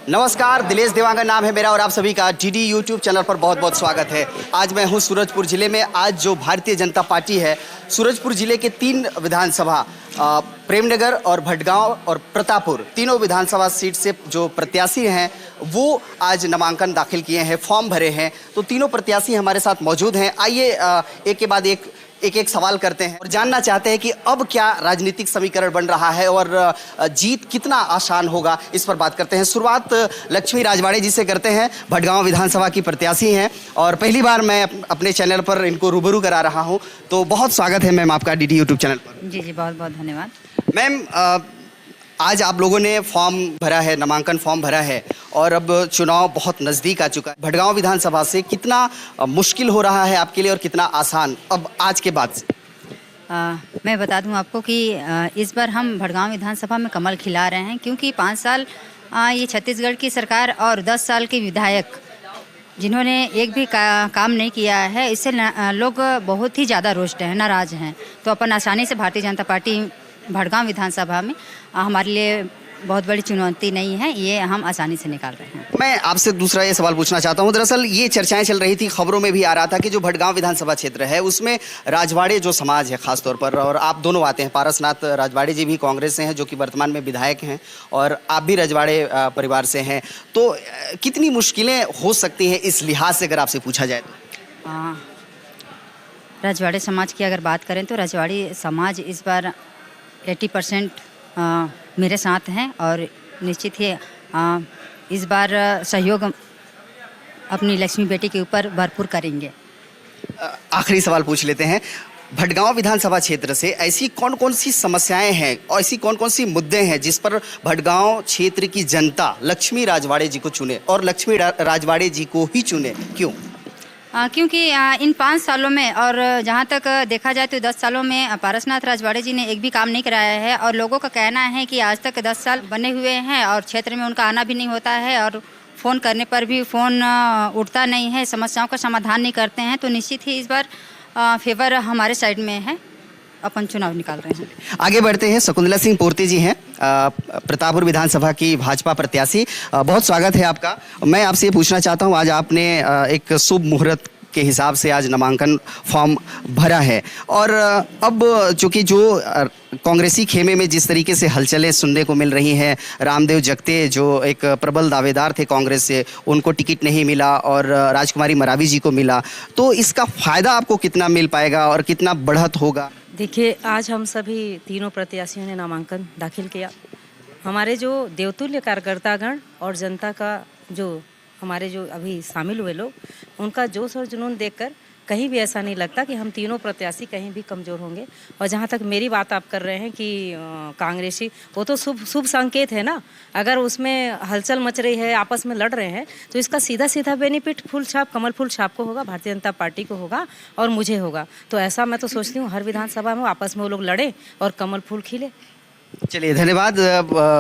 नमस्कार, दिलेश देवांगन नाम है मेरा और आप सभी का डीडी यूट्यूब चैनल पर बहुत बहुत स्वागत है। आज मैं हूं सूरजपुर जिले में। आज जो भारतीय जनता पार्टी है, सूरजपुर जिले के 3 विधानसभा प्रेमनगर और भटगांव और प्रतापपुर, तीनों विधानसभा सीट से जो प्रत्याशी हैं वो आज नामांकन दाखिल किए हैं, फॉर्म भरे हैं। तो तीनों प्रत्याशी हमारे साथ मौजूद हैं। आइए एक के बाद एक सवाल करते हैं और जानना चाहते हैं कि अब क्या राजनीतिक समीकरण बन रहा है और जीत कितना आसान होगा, इस पर बात करते हैं। शुरुआत लक्ष्मी राजवाड़े जी से करते हैं। भटगांव विधानसभा की प्रत्याशी हैं और पहली बार मैं अपने चैनल पर इनको रूबरू करा रहा हूं, तो बहुत स्वागत है मैम आपका डीडी यूट्यूब चैनल पर। जी जी, बहुत बहुत धन्यवाद मैम, आज आप लोगों ने फॉर्म भरा है, नामांकन फॉर्म भरा है और अब चुनाव बहुत नज़दीक आ चुका है। भटगांव विधानसभा से कितना मुश्किल हो रहा है आपके लिए और कितना आसान अब आज के बाद से? मैं बता दूं आपको कि इस बार हम भटगांव विधानसभा में कमल खिला रहे हैं, क्योंकि 5 साल ये छत्तीसगढ़ की सरकार और 10 साल के विधायक जिन्होंने एक भी काम नहीं किया है, इससे लोग बहुत ही ज़्यादा रुष्ट हैं, नाराज़ हैं। तो अपन आसानी से भारतीय जनता पार्टी भटगांव विधानसभा में हमारे लिए बहुत बड़ी चुनौती नहीं है, ये हम आसानी से निकाल रहे हैं। मैं आपसे दूसरा ये सवाल पूछना चाहता हूँ। दरअसल ये चर्चाएं चल रही थी, खबरों में भी आ रहा था कि जो भटगांव विधानसभा क्षेत्र है उसमें राजवाड़े जो समाज है खासतौर पर, और आप दोनों आते हैं, पारसनाथ राजवाड़े जी भी कांग्रेस से हैं जो कि वर्तमान में विधायक हैं और आप भी राजवाड़े परिवार से हैं, तो कितनी मुश्किलें हो सकती हैं इस लिहाज से अगर आपसे पूछा जाए तो? राजवाड़े समाज की अगर बात करें तो राजवाड़ी समाज इस बार 80% मेरे साथ हैं और निश्चित ही इस बार सहयोग अपनी लक्ष्मी बेटी के ऊपर भरपूर करेंगे। आखिरी सवाल पूछ लेते हैं। भटगांव विधानसभा क्षेत्र से ऐसी कौन कौन सी समस्याएं हैं और ऐसी कौन कौन सी मुद्दे हैं जिस पर भटगांव क्षेत्र की जनता लक्ष्मी राजवाड़े जी को चुने और लक्ष्मी राजवाड़े जी को ही चुने, क्यों? क्योंकि इन 5 सालों में और जहाँ तक देखा जाए तो 10 सालों में पारसनाथ राजवाड़े जी ने एक भी काम नहीं कराया है और लोगों का कहना है कि आज तक 10 साल बने हुए हैं और क्षेत्र में उनका आना भी नहीं होता है और फ़ोन करने पर भी फ़ोन उठता नहीं है, समस्याओं का समाधान नहीं करते हैं। तो निश्चित ही इस बार फेवर हमारे साइड में है, अपन चुनाव निकाल रहे हैं। आगे बढ़ते हैं। शकुंतला सिंह पोर्ते जी हैं, प्रतापपुर विधानसभा की भाजपा प्रत्याशी। बहुत स्वागत है आपका। मैं आपसे ये पूछना चाहता हूँ, आज आपने एक शुभ मुहूर्त के हिसाब से आज नामांकन फॉर्म भरा है और अब चूँकि जो कांग्रेसी खेमे में जिस तरीके से हलचलें सुनने को मिल रही हैं, रामदेव जगते जो एक प्रबल दावेदार थे कांग्रेस से, उनको टिकट नहीं मिला और राजकुमारी मरावी जी को मिला, तो इसका फ़ायदा आपको कितना मिल पाएगा और कितना बढ़त होगा? देखिए, आज हम सभी तीनों प्रत्याशियों ने नामांकन दाखिल किया। हमारे जो देवतुल्य कार्यकर्तागण और जनता का जो हमारे जो अभी शामिल हुए लोग, उनका जोश और जुनून देखकर कहीं भी ऐसा नहीं लगता कि हम तीनों प्रत्याशी कहीं भी कमज़ोर होंगे। और जहाँ तक मेरी बात आप कर रहे हैं कि कांग्रेसी, वो तो शुभ संकेत है ना। अगर उसमें हलचल मच रही है, आपस में लड़ रहे हैं, तो इसका सीधा सीधा बेनिफिट फूल छाप, कमल फूल छाप को होगा, भारतीय जनता पार्टी को होगा और मुझे होगा। तो ऐसा मैं तो सोचती हूँ हर विधानसभा में आपस में वो लोग लड़े और कमल फूल खिले। चलिए, धन्यवाद।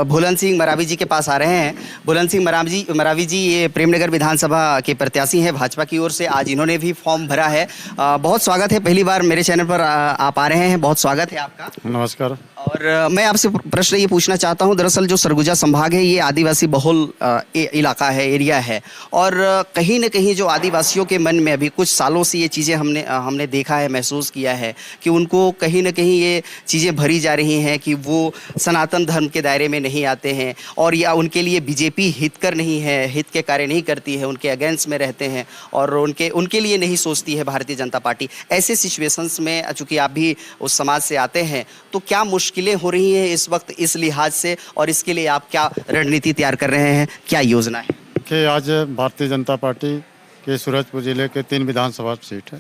भोलन सिंह मरावी जी के पास आ रहे हैं। भोलन सिंह मरावी जी ये प्रेमनगर विधानसभा के प्रत्याशी हैं भाजपा की ओर से। आज इन्होंने भी फॉर्म भरा है। बहुत स्वागत है, पहली बार मेरे चैनल पर आप आ रहे हैं, बहुत स्वागत है आपका। नमस्कार। और मैं आपसे प्रश्न ये पूछना चाहता हूँ, दरअसल जो सरगुजा संभाग है ये आदिवासी बहुल इलाका है, एरिया है, और कहीं न कहीं जो आदिवासियों के मन में अभी कुछ सालों से ये चीज़ें हमने देखा है, महसूस किया है कि उनको कहीं न कहीं ये चीज़ें भरी जा रही हैं कि वो सनातन धर्म के दायरे में नहीं आते हैं और या उनके लिए बीजेपी हितकर नहीं है, हित के कार्य नहीं करती है, उनके अगेंस्ट में रहते हैं और उनके लिए नहीं सोचती है भारतीय जनता पार्टी। ऐसे सिचुएशंस में चूँकि आप भी उस समाज से आते हैं, तो क्या मुश्किलें हो रही हैं इस वक्त इस लिहाज से और इसके लिए आप क्या रणनीति तैयार कर रहे हैं, क्या योजना है? कि आज भारतीय जनता पार्टी के सूरजपुर जिले के 3 विधानसभा सीट है।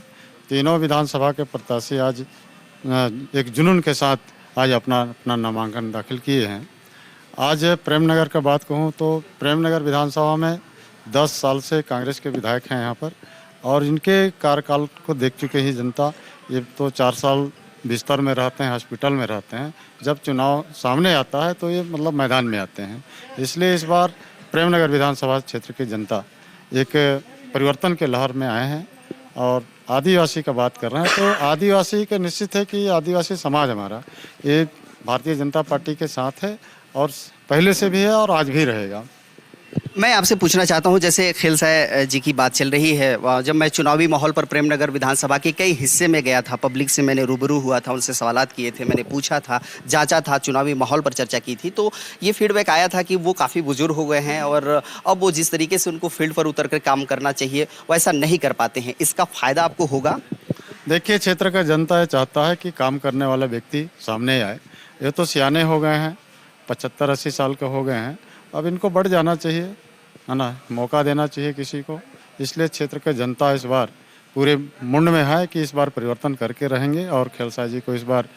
तीनों विधानसभा के प्रत्याशी आज एक जुनून के साथ आज अपना नामांकन दाखिल किए हैं। आज प्रेमनगर का बात कहूँ तो प्रेमनगर विधानसभा में 10 साल से कांग्रेस के विधायक हैं यहाँ पर और इनके कार्यकाल को देख चुके ही जनता, ये तो 4 साल बिस्तर में रहते हैं, हॉस्पिटल में रहते हैं, जब चुनाव सामने आता है तो ये मतलब मैदान में आते हैं। इसलिए इस बार प्रेमनगर विधानसभा क्षेत्र की जनता एक परिवर्तन के लहर में आए हैं। और आदिवासी का बात कर रहे हैं तो आदिवासी का निश्चित है कि आदिवासी समाज हमारा ये भारतीय जनता पार्टी के साथ है और पहले से भी है और आज भी रहेगा। मैं आपसे पूछना चाहता हूं, जैसे खिलसाय जी की बात चल रही है, जब मैं चुनावी माहौल पर प्रेमनगर विधानसभा के कई हिस्से में गया था, पब्लिक से मैंने रूबरू हुआ था, उनसे सवालात किए थे, मैंने पूछा था, जांचा था, चुनावी माहौल पर चर्चा की थी, तो ये फीडबैक आया था कि वो काफ़ी बुजुर्ग हो गए हैं और अब वो जिस तरीके से उनको फील्ड पर उतर कर काम करना चाहिए वैसा नहीं कर पाते हैं। इसका फ़ायदा आपको होगा? देखिए, क्षेत्र का जनता ये चाहता है कि काम करने वाला व्यक्ति सामने आए। ये तो सियाने हो गए हैं, 75-80 साल के हो गए हैं, अब इनको बढ़ जाना चाहिए, है ना, मौका देना चाहिए किसी को। इसलिए क्षेत्र का जनता इस बार पूरे मुंड में है कि इस बार परिवर्तन करके रहेंगे और खिलसाय जी को इस बार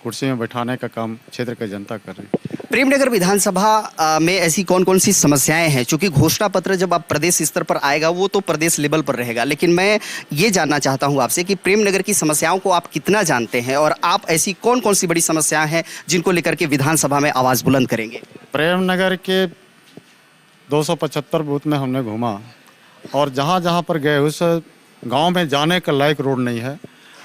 कुर्सी में बैठाने का काम क्षेत्र की जनता कर रही है। प्रेमनगर विधानसभा में ऐसी कौन कौन सी समस्याएं हैं? चूंकि घोषणा पत्र जब आप प्रदेश स्तर पर आएगा वो तो प्रदेश लेवल पर रहेगा, लेकिन मैं ये जानना चाहता हूं आपसे कि प्रेमनगर की समस्याओं को आप कितना जानते हैं और आप ऐसी कौन कौन सी बड़ी समस्याएं हैं जिनको लेकर के विधानसभा में आवाज बुलंद करेंगे? प्रेमनगर के 275 बूथ में हमने घूमा और जहाँ जहाँ पर गए उस गांव में जाने का लायक रोड नहीं है।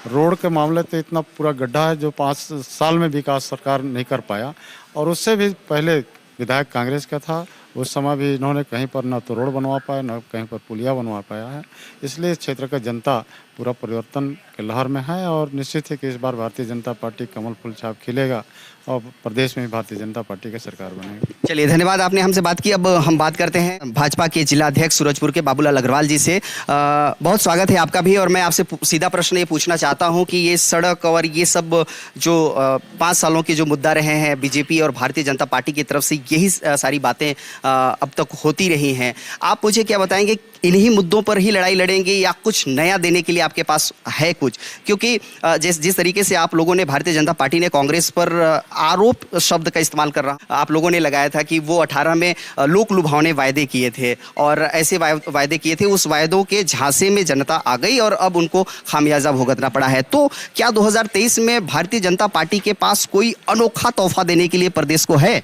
रोड के मामले तो इतना पूरा गड्ढा है जो 5 साल में विकास सरकार नहीं कर पाया, और उससे भी पहले विधायक कांग्रेस का था, उस समय भी इन्होंने कहीं पर न तो रोड बनवा पाया न कहीं पर पुलिया बनवा पाया है। इसलिए इस क्षेत्र का जनता पूरा परिवर्तन के लहर में है और निश्चित है कि इस बार भारतीय जनता पार्टी कमल फूल छाप खिलेगा और प्रदेश में भारतीय जनता पार्टी की सरकार बनेगी। चलिए, धन्यवाद, आपने हमसे बात की। अब हम बात करते हैं भाजपा के जिला अध्यक्ष सूरजपुर के बाबूलाल अग्रवाल जी से। बहुत स्वागत है आपका भी, और मैं आपसे सीधा प्रश्न ये पूछना चाहता हूँ कि ये सड़क और ये सब जो 5 सालों के जो मुद्दा रहे हैं, बीजेपी और भारतीय जनता पार्टी की तरफ से यही सारी बातें अब तक होती रही हैं, आप मुझे क्या बताएंगे, इन्हीं मुद्दों पर ही लड़ाई लड़ेंगे या कुछ नया देने के लिए आपके पास है कुछ? क्योंकि जिस तरीके से आप लोगों ने, भारतीय जनता पार्टी ने कांग्रेस पर आरोप शब्द का इस्तेमाल कर रहा, आप लोगों ने लगाया था कि वो 18 में लोक लुभावने वायदे किए थे और ऐसे वायदे किए थे, उस वायदों के झांसे में जनता आ गई और अब उनको खामियाजा भुगतना पड़ा है। तो क्या 2023 में भारतीय जनता पार्टी के पास कोई अनोखा तोहफा देने के लिए प्रदेश को है?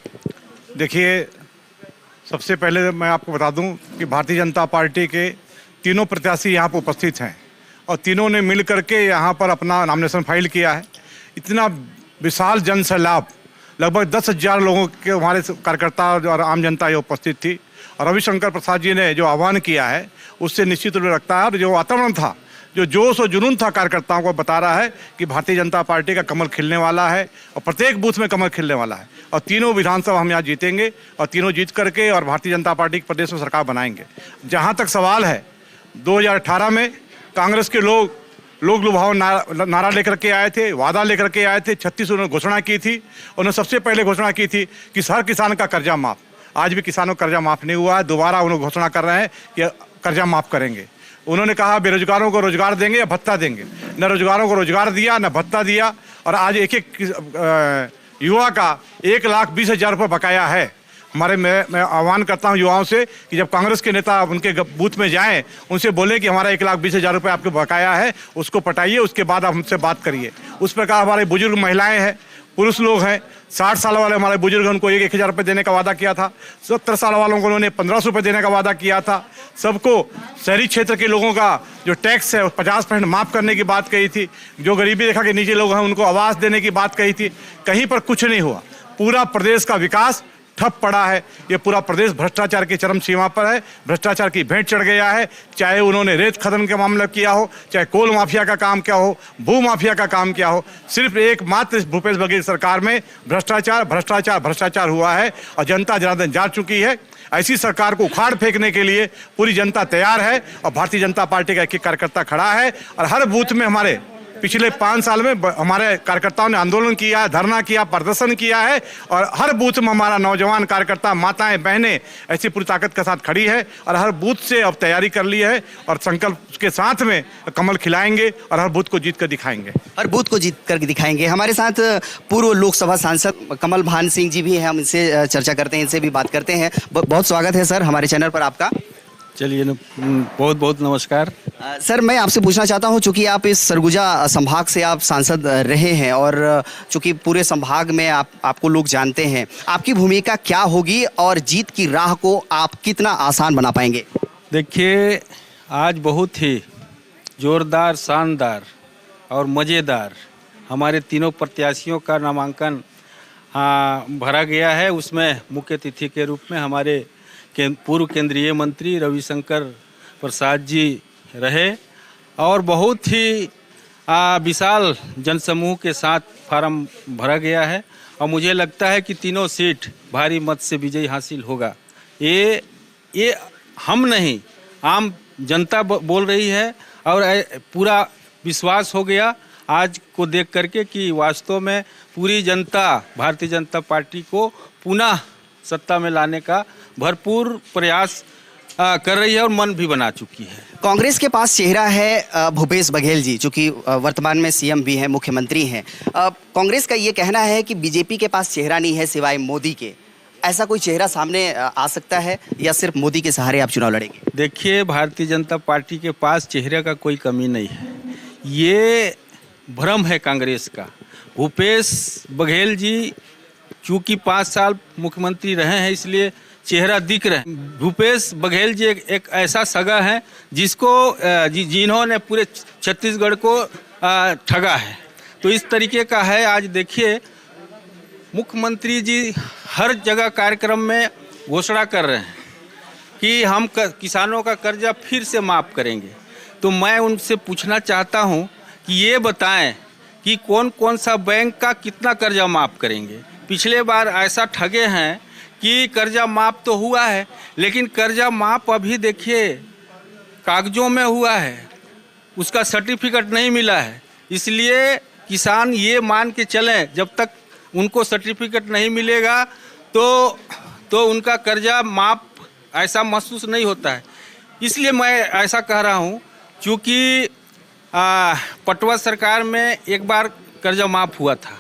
देखिए, सबसे पहले मैं आपको बता दूं कि भारतीय जनता पार्टी के तीनों प्रत्याशी यहाँ पर उपस्थित हैं और तीनों ने मिल करके यहाँ पर अपना नॉमिनेशन फाइल किया है। इतना विशाल जन सैलाब, लगभग 10,000 लोगों के हमारे कार्यकर्ता और आम जनता ये उपस्थित थी, और रविशंकर प्रसाद जी ने जो आह्वान किया है उससे निश्चित रूप से लगता है, और जो वातावरण था, जो जोश और जुनून था कार्यकर्ताओं को, बता रहा है कि भारतीय जनता पार्टी का कमल खिलने वाला है और प्रत्येक बूथ में कमल खिलने वाला है और तीनों विधानसभा हम यहाँ जीतेंगे और तीनों जीत करके और भारतीय जनता पार्टी की प्रदेश में सरकार बनाएंगे। जहाँ तक सवाल है, 2018 में कांग्रेस के लोग लुभाव नारा लेकर के आए थे, वादा लेकर के आए थे, 36 उन्होंने घोषणा की थी। उन्होंने सबसे पहले घोषणा की थी कि हर किसान का कर्जा माफ। आज भी किसानों का कर्जा माफ नहीं हुआ है, दोबारा उन्होंने घोषणा कर रहे हैं कि कर्जा माफ करेंगे। उन्होंने कहा बेरोजगारों को रोजगार देंगे या भत्ता देंगे, न रोजगारों को रोजगार दिया न भत्ता दिया, और आज एक युवा का 1,20,000 रुपये बकाया है। मैं आह्वान करता हूं युवाओं से कि जब कांग्रेस के नेता उनके बूथ में जाएं, उनसे बोलें कि हमारा 1,20,000 रुपये आपके बकाया है, उसको पटाइए, उसके बाद आप हमसे बात करिए। उस प्रकार हमारे बुजुर्ग महिलाएं हैं, पुरुष लोग हैं, 60 साल वाले हमारे बुजुर्ग हैं, उनको 1,000 रुपये देने का वादा किया था। 70 साल वालों को उन्होंने 1,500 रुपये देने का वादा किया था। सबको, शहरी क्षेत्र के लोगों का जो टैक्स है 50% माफ़ करने की बात कही थी। जो गरीबी रेखा के नीचे लोग हैं उनको आवास देने की बात कही थी। कहीं पर कुछ नहीं हुआ। पूरा प्रदेश का विकास ठप पड़ा है। ये पूरा प्रदेश भ्रष्टाचार की चरम सीमा पर है, भ्रष्टाचार की भेंट चढ़ गया है। चाहे उन्होंने रेत खनन का मामला किया हो, चाहे कोल माफिया का काम क्या हो, भू माफिया का काम क्या हो, सिर्फ एकमात्र भूपेश बघेल सरकार में भ्रष्टाचार भ्रष्टाचार भ्रष्टाचार हुआ है और जनता जनार्दन जाग चुकी है। ऐसी सरकार को उखाड़ फेंकने के लिए पूरी जनता तैयार है और भारतीय जनता पार्टी का एक कार्यकर्ता खड़ा है। और हर बूथ में हमारे पिछले 5 साल में हमारे कार्यकर्ताओं ने आंदोलन किया, धरना किया, प्रदर्शन किया है, और हर बूथ में हमारा नौजवान कार्यकर्ता, माताएं, बहनें ऐसी पूरी ताकत के साथ खड़ी है और हर बूथ से अब तैयारी कर ली है और संकल्प के साथ में कमल खिलाएंगे और हर बूथ को जीत कर दिखाएंगे। हर बूथ को जीत कर दिखाएंगे। हमारे साथ पूर्व लोकसभा सांसद कमल भान सिंह जी भी हैं, हम इनसे चर्चा करते हैं, इनसे भी बात करते हैं। बहुत स्वागत है सर हमारे चैनल पर आपका। चलिए, बहुत बहुत नमस्कार। सर, मैं आपसे पूछना चाहता हूं, चूंकि आप इस सरगुजा संभाग से आप सांसद रहे हैं और चूंकि पूरे संभाग में आपको लोग जानते हैं, आपकी भूमिका क्या होगी और जीत की राह को आप कितना आसान बना पाएंगे? देखिए, आज बहुत ही जोरदार, शानदार और मज़ेदार हमारे तीनों प्रत्याशियों का नामांकन भरा गया है। उसमें मुख्य अतिथि के रूप में हमारे पूर्व केंद्रीय मंत्री रविशंकर प्रसाद जी रहे और बहुत ही विशाल जनसमूह के साथ फार्म भरा गया है और मुझे लगता है कि तीनों सीट भारी मत से विजय हासिल होगा। ये हम नहीं, आम जनता बोल रही है और पूरा विश्वास हो गया आज को देख करके कि वास्तव में पूरी जनता भारतीय जनता पार्टी को पुनः सत्ता में लाने का भरपूर प्रयास कर रही है और मन भी बना चुकी है। कांग्रेस के पास चेहरा है भूपेश बघेल जी, जो कि वर्तमान में सीएम भी हैं, मुख्यमंत्री हैं। कांग्रेस का ये कहना है कि बीजेपी के पास चेहरा नहीं है सिवाय मोदी के। ऐसा कोई चेहरा सामने आ सकता है या सिर्फ मोदी के सहारे आप चुनाव लड़ेंगे? देखिए, भारतीय जनता पार्टी के पास चेहरे का कोई कमी नहीं है, ये भ्रम है कांग्रेस का। भूपेश बघेल जी चूँकि 5 साल मुख्यमंत्री रहे हैं इसलिए चेहरा दिख रहे हैं। भूपेश बघेल जी एक ऐसा सगा है जिसको जिन्होंने पूरे छत्तीसगढ़ को ठगा है। तो इस तरीके का है। आज देखिए, मुख्यमंत्री जी हर जगह कार्यक्रम में घोषणा कर रहे हैं कि हम किसानों का कर्जा फिर से माफ़ करेंगे। तो मैं उनसे पूछना चाहता हूं कि ये बताएं कि कौन कौन सा बैंक का कितना कर्जा माफ़ करेंगे। पिछले बार ऐसा ठगे हैं कि कर्जा माफ़ तो हुआ है, लेकिन कर्जा माफ़ अभी देखिए कागजों में हुआ है, उसका सर्टिफिकेट नहीं मिला है। इसलिए किसान ये मान के चलें जब तक उनको सर्टिफिकेट नहीं मिलेगा तो उनका कर्जा माफ़ ऐसा महसूस नहीं होता है। इसलिए मैं ऐसा कह रहा हूँ, क्योंकि पटवा सरकार में एक बार कर्जा माफ़ हुआ था,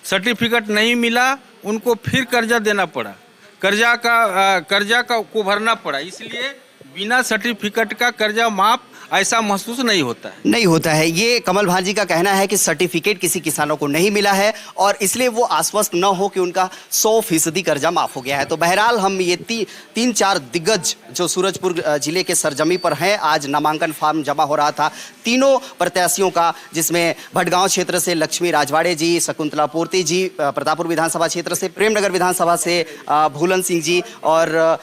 सर्टिफिकेट नहीं मिला, उनको फिर कर्जा देना पड़ा, कर्जा को भरना पड़ा। इसलिए बिना सर्टिफिकेट का कर्जा माफ़ ऐसा महसूस नहीं होता है। नहीं होता है। ये कमल भांजी का कहना है कि सर्टिफिकेट किसी किसानों को नहीं मिला है और इसलिए वो आश्वस्त न हो कि उनका 100% कर्जा माफ हो गया है। तो बहरहाल हम ये 3-4 दिग्गज जो सूरजपुर जिले के सरजमी पर हैं, आज नामांकन फॉर्म जमा हो रहा था तीनों प्रत्याशियों का, जिसमें भटगांव क्षेत्र से लक्ष्मी राजवाड़े जी, शकुंतला पूर्ति जी, प्रतापपुर विधानसभा क्षेत्र से प्रेमनगर विधानसभा से भूलन सिंह जी और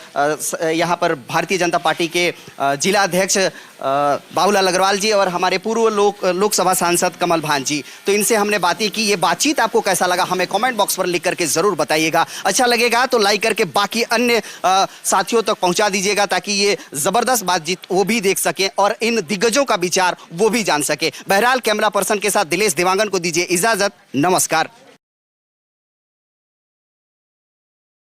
यहाँ पर भारतीय जनता पार्टी के जिला अध्यक्ष बाबूलाल अग्रवाल जी और हमारे पूर्व लोकसभा सांसद कमल भांज जी। तो इनसे हमने बातें की। ये बातचीत आपको कैसा लगा हमें कमेंट बॉक्स पर लिख करके जरूर बताइएगा। अच्छा लगेगा तो लाइक करके बाकी अन्य साथियों तक पहुंचा दीजिएगा ताकि ये जबरदस्त बातचीत वो भी देख सकें और इन दिग्गजों का विचार वो भी जान सके। बहरहाल कैमरा पर्सन के साथ दिलेश देवांगन को दीजिए इजाजत। नमस्कार।